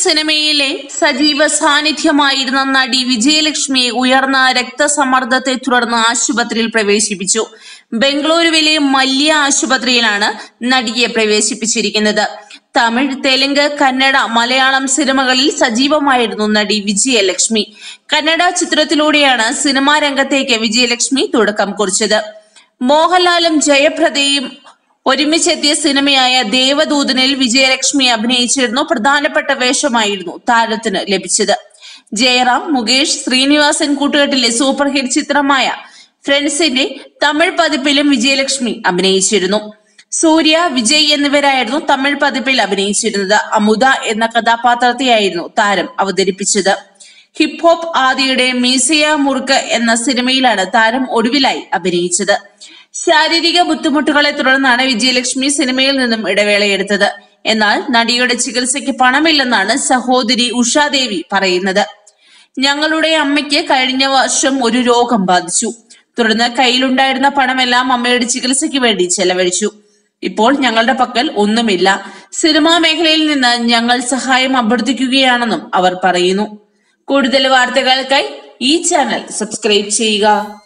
സിനിമയിലെ സജീവ സാന്നിധ്യമായിരുന്ന നടി വിജയലക്ഷ്മിയെ ഉയർന്ന രക്തസമ്മർദ്ദത്തെ തുടർന്ന് ആശുപത്രിയിൽ പ്രവേശിപ്പിച്ചു. ബംഗളൂരുവിലെ മല്യ ആശുപത്രിയിലാണ് നടിയെ പ്രവേശിപ്പിച്ചിരിക്കുന്നത്. തമിഴ്, തെലുങ്ക്, കന്നഡ, മലയാളം സിനിമകളിൽ സജീവമായിരുന്നു നടി വിജയലക്ഷ്മി. കന്നഡ ചിത്രത്തിലൂടെയാണ് സിനിമാ രംഗത്തേക്ക് വിജയലക്ഷ്മി തുടക്കം കുറിച്ചത്. മോഹൻലാലും ജയപ്രദയും ഒരുമിച്ചെത്തിയ സിനിമയായ ദേവദൂതനിൽ വിജയലക്ഷ്മി അഭിനയിച്ചിരുന്നു. പ്രധാനപ്പെട്ട വേഷമായിരുന്നു താരത്തിന് ലഭിച്ചത്. ജയറാം, മുകേഷ്, ശ്രീനിവാസൻ കൂട്ടുകെട്ടിലെ സൂപ്പർ ഹിറ്റ് ചിത്രമായ ഫ്രണ്ട്സിന്റെ തമിഴ് പതിപ്പിലും വിജയലക്ഷ്മി അഭിനയിച്ചിരുന്നു. സൂര്യ, വിജയ് എന്നിവരായിരുന്നു തമിഴ് പതിപ്പിൽ അഭിനയിച്ചിരുന്നത്. അമുദ എന്ന കഥാപാത്രത്തെയായിരുന്നു താരം അവതരിപ്പിച്ചത്. ഹിപ് ഹോപ്പ് ആദിയുടെ മീസയ മുറുക്ക് എന്ന സിനിമയിലാണ് താരം ഒടുവിലായി അഭിനയിച്ചത്. ശാരീരിക ബുദ്ധിമുട്ടുകളെ തുടർന്നാണ് വിജയലക്ഷ്മി സിനിമയിൽ നിന്നും ഇടവേളയെടുത്തത്. എന്നാൽ നടിയുടെ ചികിത്സയ്ക്ക് പണമില്ലെന്നാണ് സഹോദരി ഉഷാദേവി പറയുന്നത്. ഞങ്ങളുടെ അമ്മയ്ക്ക് കഴിഞ്ഞ വർഷം ഒരു രോഗം ബാധിച്ചു. തുടർന്ന് കയ്യിലുണ്ടായിരുന്ന പണമെല്ലാം അമ്മയുടെ ചികിത്സയ്ക്ക് വേണ്ടി ചെലവഴിച്ചു. ഇപ്പോൾ ഞങ്ങളുടെ പക്കൽ ഒന്നുമില്ല. സിനിമാ മേഖലയിൽ നിന്ന് ഞങ്ങൾ സഹായം അഭ്യർത്ഥിക്കുകയാണെന്നും അവർ പറയുന്നു. കൂടുതൽ വാർത്തകൾക്കായി ഈ ചാനൽ സബ്സ്ക്രൈബ് ചെയ്യുക.